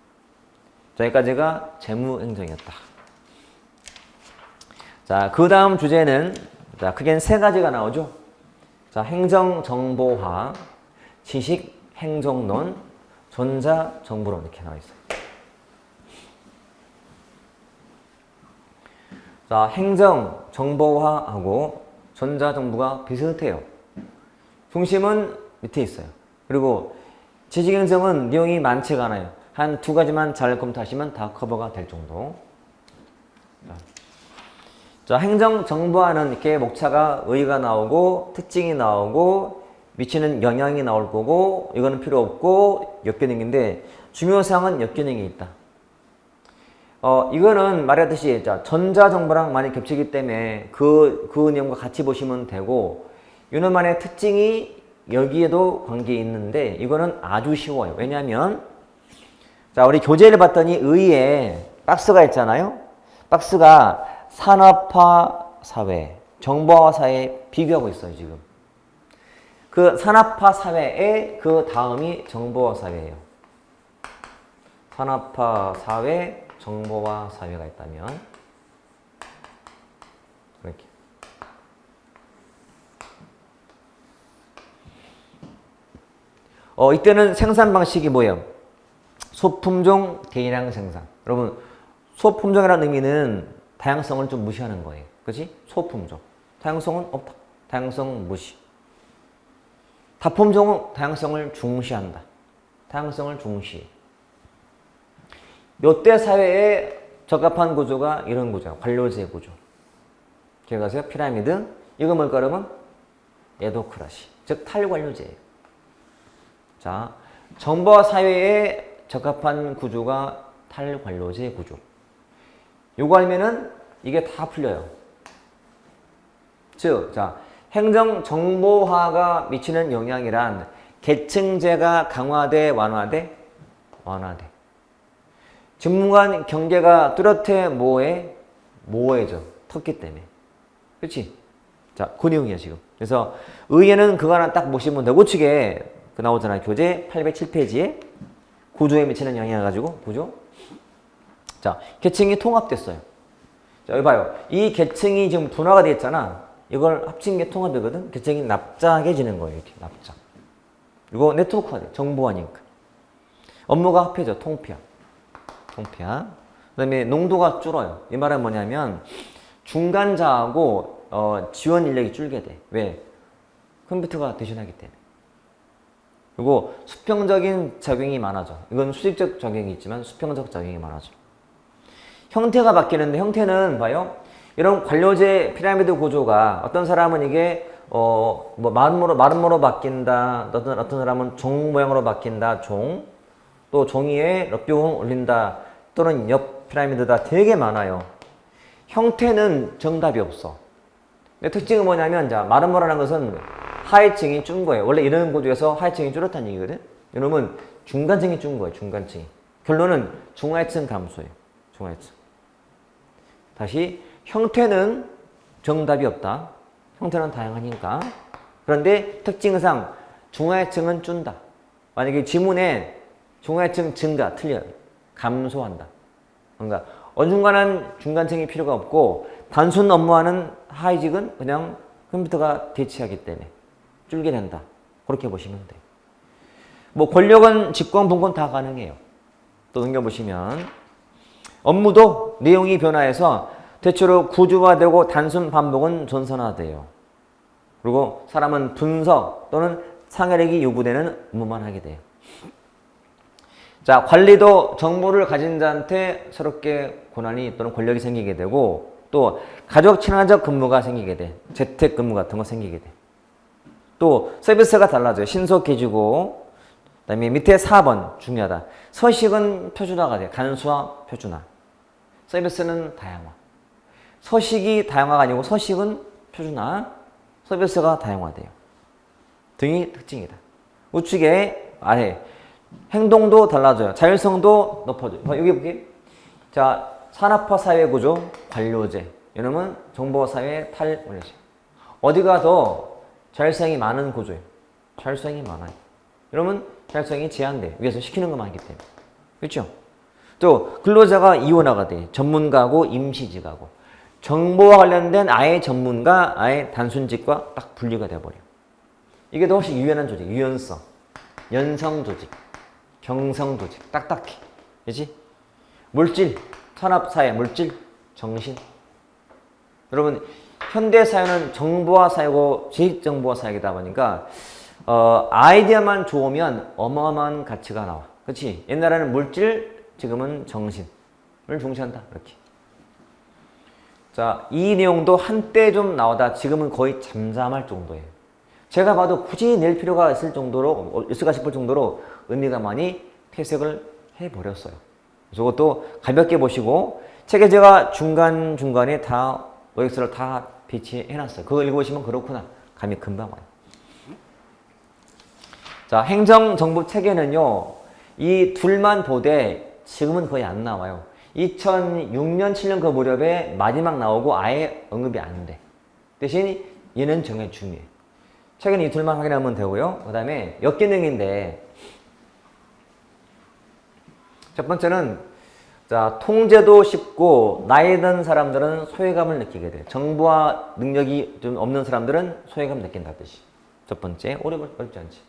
자, 여기까지가 재무행정이었다. 자, 그 다음 주제는 자, 크게는 세 가지가 나오죠. 자, 행정정보화, 지식행정론, 전자정보론 이렇게 나와 있어요. 자, 행정정보화하고 전자정보가 비슷해요. 중심은 밑에 있어요. 그리고 지식행정은 내용이 많지가 않아요. 한 두 가지만 잘 검토하시면 다 커버가 될 정도. 자, 행정정보화는 이렇게 목차가 의의가 나오고 특징이 나오고 미치는 영향이 나올 거고 이거는 필요 없고 역기능인데 중요사항은 역기능이 있다. 이거는 말했듯이 자, 전자정보랑 많이 겹치기 때문에 그 내용과 같이 보시면 되고 이놈만의 특징이 여기에도 관계 있는데 이거는 아주 쉬워요. 왜냐하면 자, 우리 교재를 봤더니 의의에 박스가 있잖아요. 박스가 산업화 사회, 정보화 사회에 비교하고 있어요, 지금. 그 산업화 사회의 그 다음이 정보화 사회예요. 산업화 사회, 정보화 사회가 있다면 이렇게. 이때는 생산 방식이 뭐예요? 소품종 대량 생산. 여러분, 소품종이라는 의미는 다양성을 좀 무시하는 거예요. 그치? 소품종. 다양성은 없다. 다양성 무시. 다품종은 다양성을 중시한다. 다양성을 중시. 요때 사회에 적합한 구조가 이런 구조야. 관료제 구조. 기억하세요? 피라미드. 이거 뭘까 그러면? 에도크라시. 즉 탈관료제예요. 자, 정보화 사회에 적합한 구조가 탈관료제 구조. 요거 알면은 이게 다 풀려요. 즉, 자, 행정정보화가 미치는 영향이란 계층제가 강화돼, 완화돼? 완화돼. 직무간 경계가 뚜렷해, 뭐해? 모호해져. 텄기 때문에. 그렇지? 자, 그 내용이야, 지금. 그래서 의의는 그거 하나 딱 보시면 되고, 우측에 그 나오잖아요. 교재 807페이지에 구조에 미치는 영향을 가지고, 구조. 자, 계층이 통합됐어요. 자, 여기 봐요. 이 계층이 지금 분화가 되어 있잖아. 이걸 합친 게 통합이거든. 계층이 납작해지는 거예요. 이렇게 납작. 이거 네트워크화 돼. 정보화니까. 업무가 합해져. 통피화. 통피화. 그 다음에 농도가 줄어요. 이 말은 뭐냐면 중간자하고 지원 인력이 줄게 돼. 왜? 컴퓨터가 대신하기 때문에. 그리고 수평적인 작용이 많아져. 이건 수직적 작용이 있지만 수평적 작용이 많아져. 형태가 바뀌는데 형태는 봐요. 이런 관료제 피라미드 구조가 어떤 사람은 이게 뭐 마름모로 바뀐다. 어떤 사람은 종 모양으로 바뀐다. 종. 또 종이에 럭비공 올린다. 또는 옆 피라미드다. 되게 많아요. 형태는 정답이 없어. 근데 특징은 뭐냐면 자, 마름모라는 것은 하위층이 준 거예요. 원래 이런 구조에서 하위층이 줄었다는 얘기거든. 이놈은 중간층이 준 거예요. 중간층이. 결론은 중하층 감소예요. 중하층. 다시 형태는 정답이 없다. 형태는 다양하니까. 그런데 특징상 중하층은 준다. 만약에 지문에 중하층 증가 틀려요. 감소한다. 그러니까 어중간한 중간층이 필요가 없고 단순 업무하는 하위직은 그냥 컴퓨터가 대체하기 때문에 줄게 된다. 그렇게 보시면 돼요. 뭐 권력은 직권, 분권 다 가능해요. 또 넘겨보시면 업무도 내용이 변화해서 대체로 구조화되고 단순 반복은 전선화돼요. 그리고 사람은 분석 또는 상혈력이 요구되는 업무만 하게 돼요. 자, 관리도 정보를 가진 자한테 새롭게 권한이 또는 권력이 생기게 되고 또 가족 친화적 근무가 생기게 돼. 재택 근무 같은 거 생기게 돼. 또 서비스가 달라져요. 신속해지고 그다음에 밑에 4번 중요하다. 서식은 표준화가 돼. 간소화, 표준화. 서비스는 다양화. 서식이 다양화가 아니고 서식은 표준화, 서비스가 다양화돼요. 등이 특징이다. 우측에 아래 행동도 달라져요. 자율성도 높아져요. 여기 볼게요. 자, 산업화 사회 구조, 관료제. 이놈은 정보사회 탈원료제. 어디가 더 자율성이 많은 구조예요? 자율성이 많아요. 이러면 자율성이 제한돼요. 위에서 시키는 것만 하기 때문에. 그렇죠? 또 근로자가 이원화가 돼. 전문가고 임시직하고. 정보와 관련된 아예 전문가, 아예 단순직과 딱 분리가 돼버려. 이게 더 훨씬 유연한 조직, 유연성, 연성 조직, 경성 조직, 딱딱해. 그렇지? 물질, 산업사회, 물질, 정신. 여러분, 현대사회는 정보화 사회고 지식정보화 사회이다 보니까 아이디어만 좋으면 어마어마한 가치가 나와. 그렇지? 옛날에는 물질, 지금은 정신을 중시한다. 이렇게. 자, 이 내용도 한때 좀 나오다 지금은 거의 잠잠할 정도예요. 제가 봐도 굳이 낼 필요가 있을 정도로, 있을까 싶을 정도로 의미가 많이 퇴색을 해버렸어요. 저것도 가볍게 보시고, 책에 제가 중간중간에 다 OX를 다 배치해놨어요. 그거 읽어보시면 그렇구나. 감이 금방 와요. 자, 행정정부 체계는요, 이 둘만 보되 지금은 거의 안 나와요. 2006년, 7년 그 무렵에 마지막 나오고 아예 언급이 안 돼. 대신 얘는 정말 중요해. 최근에 이 둘만 확인하면 되고요. 그 다음에 역기능인데, 첫 번째는, 자, 통제도 쉽고, 나이 든 사람들은 소외감을 느끼게 돼. 정보와 능력이 좀 없는 사람들은 소외감 느낀다 뜻이. 첫 번째, 어렵지 않지.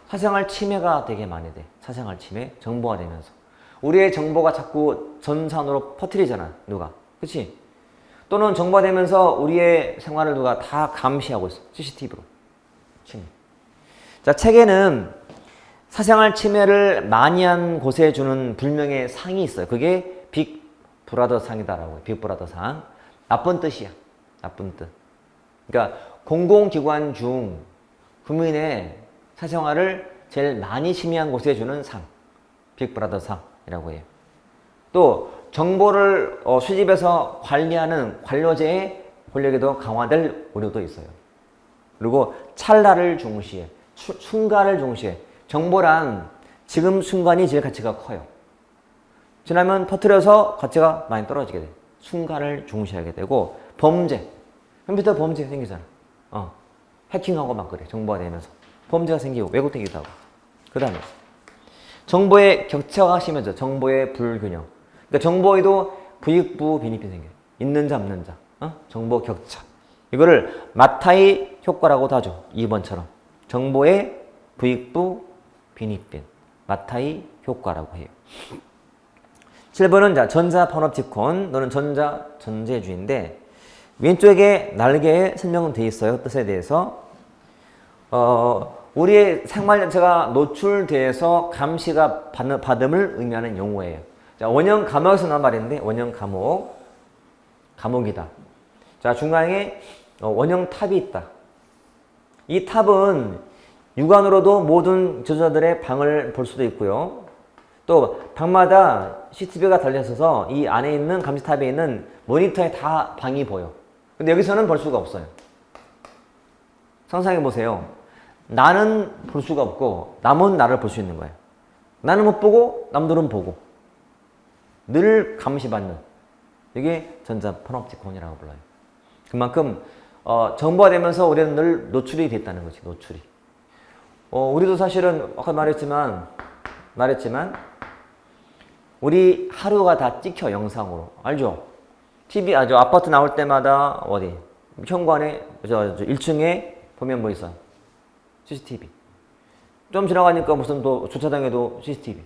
사생활 침해가 되게 많이 돼. 사생활 침해, 정보화되면서. 우리의 정보가 자꾸 전산으로 퍼뜨리잖아, 누가. 그치? 또는 정보화되면서 우리의 생활을 누가 다 감시하고 있어. CCTV로. 침해. 자, 책에는 사생활 침해를 많이 한 곳에 주는 불명의 상이 있어요. 그게 빅브라더 상이다라고 해요. 빅브라더 상. 나쁜 뜻이야. 나쁜 뜻. 그러니까 공공기관 중 국민의 사생활을 제일 많이 침해한 곳에 주는 상. 빅브라더 상이라고 해요. 또 정보를 수집해서 관리하는 관료제의 권력이 더 강화될 우려도 있어요. 그리고 찰나를 중시해. 순간을 중시해. 정보란 지금 순간이 제일 가치가 커요. 지나면 터뜨려서 가치가 많이 떨어지게 돼. 순간을 중시하게 되고, 범죄. 컴퓨터 범죄 생기잖아. 해킹하고 막 그래. 정보가 되면서. 범죄가 생기고, 왜곡되기도 하고. 그 다음에 정보의 격차가 심해져. 정보의 불균형. 그러니까 정보에도 부익부 빈익빈 생겨요. 있는 자 없는 자. 정보 격차. 이거를 마타이 효과라고도 하죠. 2번처럼. 정보의 부익부 빈익빈. 마타이 효과라고 해요. 7번은 자, 전자 판업티콘. 너는 전자 전제주의인데, 왼쪽에 날개에 설명은 돼 있어요. 뜻에 대해서. 우리의 생활 자체가 노출돼서 감시가 받음을 의미하는 용어예요. 자, 원형 감옥에서 나온 말인데, 원형 감옥. 감옥이다. 자, 중간에 원형 탑이 있다. 이 탑은 육안으로도 모든 저자들의 방을 볼 수도 있고요. 또 방마다 CCTV가 달려있어서 이 안에 있는 감시탑에 있는 모니터에 다 방이 보여. 근데 여기서는 볼 수가 없어요. 상상해 보세요. 나는 볼 수가 없고 남은 나를 볼 수 있는 거예요. 나는 못 보고 남들은 보고. 늘 감시받는. 이게 전자 판옵티콘이라고 불러요. 그만큼 정보가 되면서 우리는 늘 노출이 됐다는 거지. 노출이. 우리도 사실은 아까 말했지만 우리 하루가 다 찍혀 영상으로. 알죠? TV 아파트 나올 때마다 어디 현관에 1층에 보면 뭐 있어? CCTV. 좀 지나가니까 무슨 또 주차장에도 CCTV.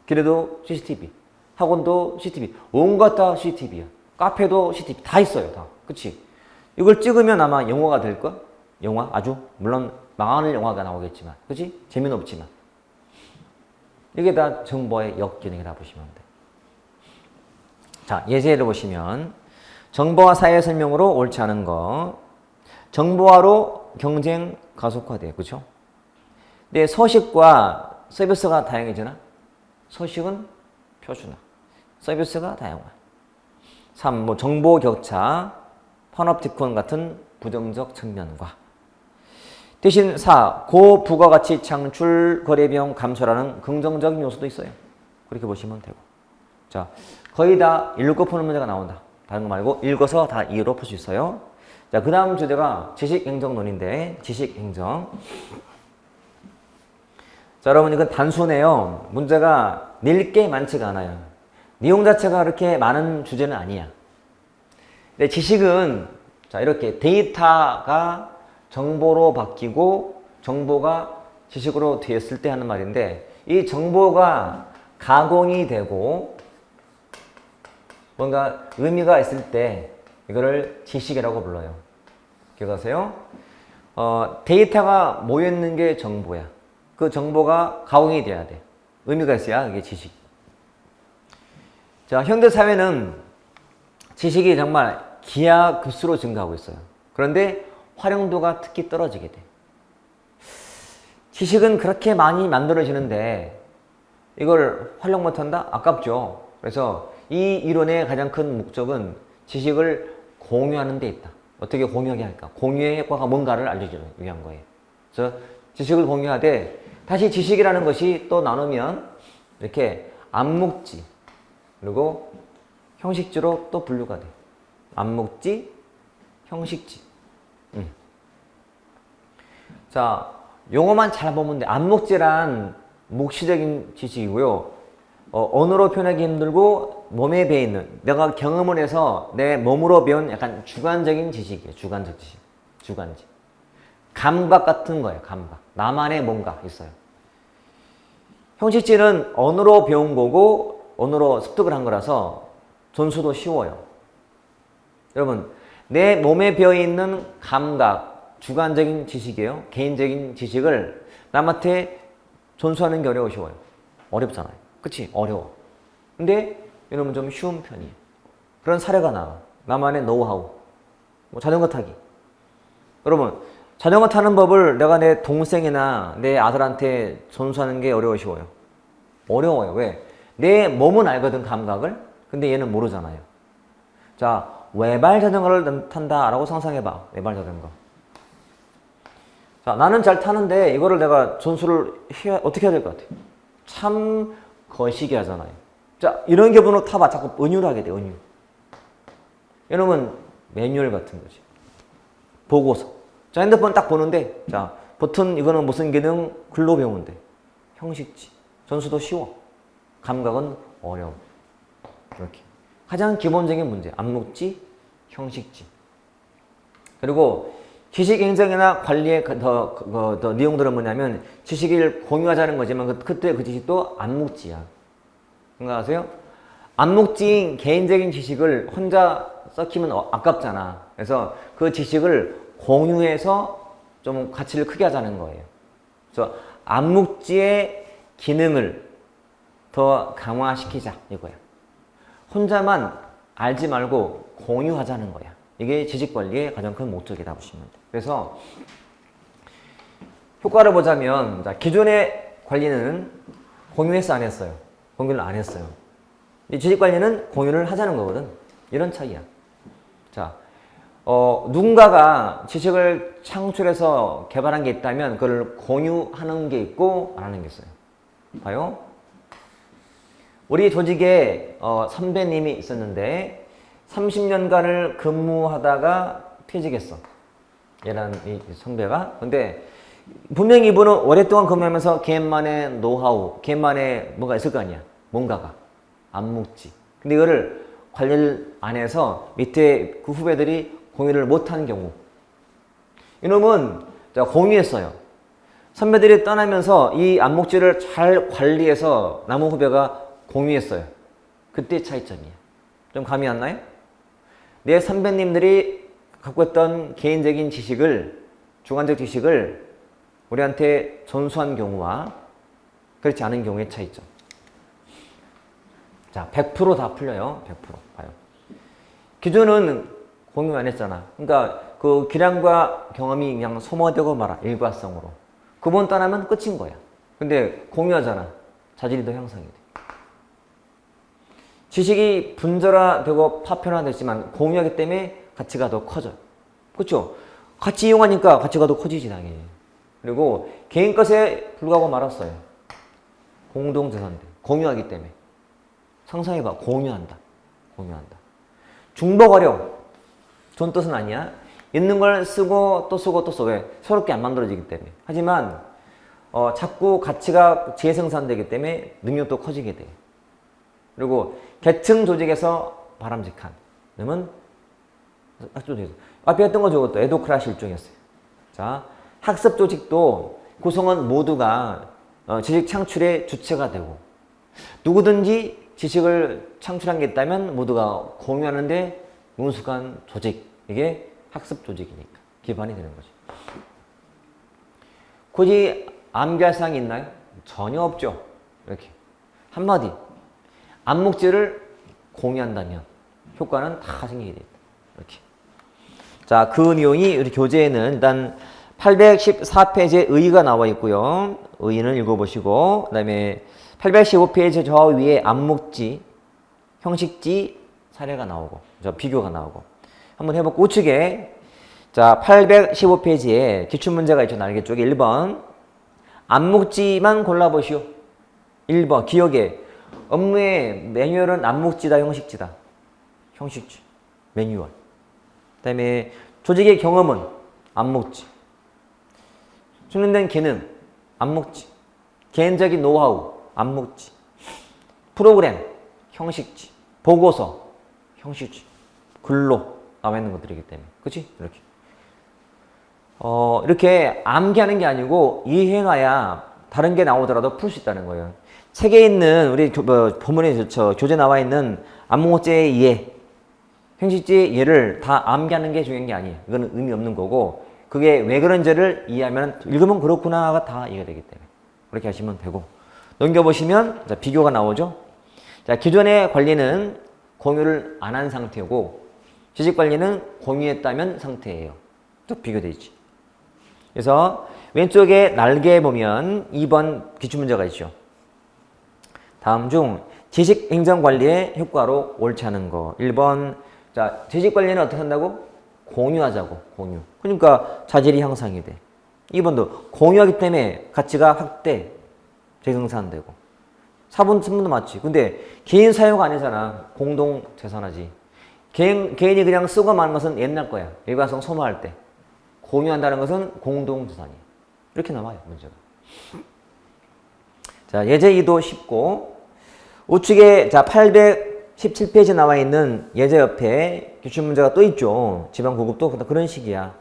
길에도 CCTV. 학원도 CCTV. 온갖 다 CCTV야. 카페도 CCTV. 다 있어요. 다. 그치? 이걸 찍으면 아마 영화가 될까? 영화? 아주 물론 망하는 영화가 나오겠지만. 그치? 재미는 없지만. 이게 다 정보의 역기능이라 보시면 돼요. 자, 예제를 보시면 정보화 사회 설명으로 옳지 않은 거. 정보화로 경쟁 가속화돼요. 그렇죠? 근데 서식과 서비스가 다양해지나? 서식은 표준화. 서비스가 다양화. 3. 뭐 정보 격차, 판업티콘 같은 부정적 측면과 대신 4. 고부가가치 창출, 거래비용 감소라는 긍정적인 요소도 있어요. 그렇게 보시면 되고. 자, 거의 다 읽고 푸는 문제가 나온다. 다른 거 말고 읽어서 다 이해로 풀 수 있어요. 자, 그 다음 주제가 지식행정론인데, 지식행정. 자, 여러분, 이건 단순해요. 문제가 낼 게 많지가 않아요. 내용 자체가 그렇게 많은 주제는 아니야. 근데 지식은, 자, 이렇게 데이터가 정보로 바뀌고 정보가 지식으로 되었을 때 하는 말인데, 이 정보가 가공이 되고 뭔가 의미가 있을 때 이거를 지식이라고 불러요. 기억하세요? 데이터가 모여있는 게 정보야. 그 정보가 가공이 돼야 돼. 의미가 있어야 이게 지식. 자, 현대사회는 지식이 정말 기하급수로 증가하고 있어요. 그런데 활용도가 특히 떨어지게 돼. 지식은 그렇게 많이 만들어지는데 이걸 활용 못한다? 아깝죠. 그래서 이 이론의 가장 큰 목적은 지식을 공유하는 데 있다. 어떻게 공유하게 할까? 공유의 효과가 뭔가를 알려주기 위한 거예요. 그래서 지식을 공유하되 다시 지식이라는 것이 또 나누면 이렇게 암묵지 그리고 형식지로 또 분류가 돼. 암묵지, 형식지. 자, 용어만 잘 보면 돼. 암묵지란 묵시적인 지식이고요. 언어로 표현하기 힘들고 몸에 배있는, 내가 경험을 해서 내 몸으로 배운 약간 주관적인 지식이에요. 주관적 지식. 주관지. 감각 같은 거예요. 감각. 나만의 뭔가 있어요. 형식지는 언어로 배운 거고 언어로 습득을 한 거라서 전수도 쉬워요. 여러분, 내 몸에 배어있는 감각, 주관적인 지식이에요. 개인적인 지식을 남한테 전수하는 게 쉬워요. 어렵잖아요. 그치? 어려워. 근데 이놈은 좀 쉬운 편이에요. 그런 사례가 나와. 나만의 노하우. 뭐 자전거 타기. 여러분, 자전거 타는 법을 내가 내 동생이나 내 아들한테 전수하는 게 쉬워요. 어려워요. 왜? 내 몸은 알거든, 감각을. 근데 얘는 모르잖아요. 자, 외발 자전거를 탄다라고 상상해봐. 외발 자전거. 자, 나는 잘 타는데 이거를 내가 전수를 어떻게 해야 될 것 같아? 참 거시기 하잖아요. 자, 이런 경우는 타봐. 자꾸 은유를 하게 돼, 은유. 이러면 매뉴얼 같은 거지. 보고서. 자, 핸드폰 딱 보는데, 자, 버튼 이거는 무슨 기능? 글로 배우면 돼. 형식지. 전수도 쉬워. 감각은 어려워. 이렇게. 가장 기본적인 문제. 암묵지, 형식지. 그리고 지식 행정이나 관리의 더 내용들은 뭐냐면 지식을 공유하자는 거지만 그때 그 지식도 암묵지야. 생각하세요? 암묵지인 개인적인 지식을 혼자 썩히면 아깝잖아. 그래서 그 지식을 공유해서 좀 가치를 크게 하자는 거예요. 그래서 암묵지의 기능을 더 강화시키자 이거야. 혼자만 알지 말고 공유하자는 거야. 이게 지식관리의 가장 큰 목적이다 보시면 돼요. 그래서 효과를 보자면, 자, 기존의 관리는 공유했어 안 했어요? 공유를 안 했어요. 이 지식관리는 공유를 하자는 거거든. 이런 차이야. 자, 누군가가 지식을 창출해서 개발한 게 있다면 그걸 공유하는 게 있고 안 하는 게 있어요. 봐요. 우리 조직에 선배님이 있었는데 30년간을 근무하다가 퇴직했어. 얘라는 이 선배가. 근데 분명히 이분은 오랫동안 근무하면서 걔만의 노하우, 걔만의 뭔가 있을 거 아니야. 뭔가가. 암묵지. 근데 이거를 관리를 안 해서 밑에 그 후배들이 공유를 못한 경우. 이놈은 공유했어요. 선배들이 떠나면서 이 암묵지를 잘 관리해서 남은 후배가 공유했어요. 그때 차이점이에요. 좀 감이 안 나요? 내 선배님들이 갖고 있던 개인적인 지식을, 주관적 지식을 우리한테 전수한 경우와 그렇지 않은 경우의 차이점. 자, 100% 풀려요. 100% 봐요. 기존은 공유 안 했잖아. 그러니까 그 기량과 경험이 그냥 소모되고 말아. 일과성으로. 그분 떠나면 끝인 거야. 근데 공유하잖아. 자질이 더 형성이 돼. 지식이 분절화되고 파편화됐지만 공유하기 때문에 가치가 더 커져요. 그렇죠? 같이 이용하니까 가치가 더 커지지 당연히. 그리고 개인 것에 불과하고 말았어요. 공동재산인데 공유하기 때문에. 상상해봐. 공유한다. 공유한다. 중복활용. 좋은 뜻은 아니야. 있는 걸 쓰고 또 쓰고 또 써. 왜? 새롭게 안 만들어지기 때문에. 하지만 자꾸 가치가 재생산되기 때문에 능력도 커지게 돼. 그리고 계층 조직에서 바람직한. 그러면 학습 조직. 앞에 했던 거 저것도 에도크라시 일종이었어요. 자, 학습 조직도 구성원 모두가 지식 창출의 주체가 되고 누구든지 지식을 창출한 게 있다면 모두가 공유하는데 능숙한 조직. 이게 학습 조직이니까 기반이 되는 거죠. 굳이 암기할 사항이 있나요? 전혀 없죠. 이렇게 한마디 암묵지를 공유한다면 효과는 다 생기게 됩니다. 이렇게. 자, 그 내용이 우리 교재에는 일단 814페이지에 의의가 나와 있고요. 의의는 읽어보시고 그 다음에 815페이지 저 위에 암묵지, 형식지 사례가 나오고 저 비교가 나오고 한번 해볼게요. 우측에 자 815페이지에 기출문제가 있죠. 날개 쪽에 1번 암묵지만 골라보시오. 1번 기억에 업무의 매뉴얼은 암묵지다 형식지다. 형식지 매뉴얼. 그 다음에 조직의 경험은 암묵지. 숙련된 기능 암묵지. 개인적인 노하우 암묵지. 프로그램 형식지. 보고서 형식지. 글로 나와 있는 것들이기 때문에. 그치? 이렇게. 이렇게 암기하는 게 아니고 이행해야 다른 게 나오더라도 풀 수 있다는 거예요. 책에 있는 우리 본문에 교재 나와 있는 암묵지의 이해, 형식지의 이해를 다 암기하는 게 중요한 게 아니에요. 이거는 의미 없는 거고 그게 왜 그런지를 이해하면 읽으면 그렇구나가 다 이해가 되기 때문에 그렇게 하시면 되고 넘겨보시면 자, 비교가 나오죠. 자, 기존의 관리는 공유를 안 한 상태고 지식 관리는 공유했다면 상태예요. 또 비교되어 있지. 그래서 왼쪽에 날개에 보면 2번 기출문제가 있죠. 다음 중 지식 행정 관리의 효과로 옳지 않은 거. 1번 자 지식 관리는 어떻게 한다고? 공유하자고. 공유. 그러니까 자질이 향상이 돼. 2번도 공유하기 때문에 가치가 확대, 재생산되고. 4번, 3번도 맞지. 근데 개인 사유가 아니잖아. 공동 재산하지. 개인이 그냥 쓰고 마는 것은 옛날 거야. 일관성 소모할 때. 공유한다는 것은 공동 재산이야. 이렇게 나와요, 문제가. 자, 예제 2도 쉽고 우측에 자 817페이지에 나와 있는 예제 옆에 기출문제가 또 있죠. 지방고급도 그런 식이야.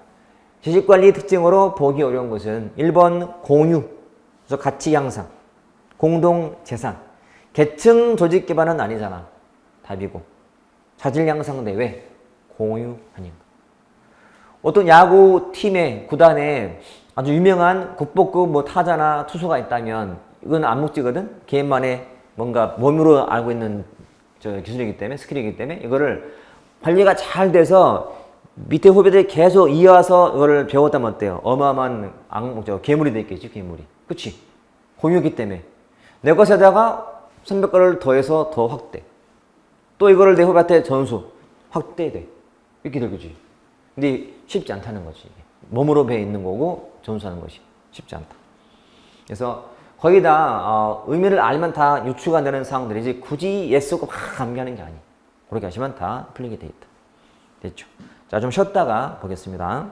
지식관리 특징으로 보기 어려운 것은 1번 공유, 그래서 가치 향상, 공동 재산, 계층 조직 기반은 아니잖아. 답이고. 자질 향상대 왜? 공유하니까. 어떤 야구 팀에 구단에 아주 유명한 국보급 뭐 타자나 투수가 있다면 이건 암묵지거든. 개인만의 뭔가 몸으로 알고 있는 기술이기 때문에 스킬이기 때문에 이거를 관리가 잘 돼서 밑에 후배들이 계속 이어서 이거를 배웠다면 어때요? 어마어마한 괴물이 됐겠지, 괴물이. 그치? 공유기 때문에. 내 것에다가 선배 거를 더해서 더 확대. 또 이거를 내 후배한테 전수. 확대돼. 이렇게 되겠지. 근데 쉽지 않다는 거지. 몸으로 배 있는 거고 전수하는 것이 쉽지 않다. 그래서 거의 다 의미를 알면 다 유추가 되는 사항들이지 굳이 예쓰고 막 암기하는 게 아니에요. 그렇게 하시면 다 풀리게 돼 있다. 됐죠? 자, 좀 쉬었다가 보겠습니다.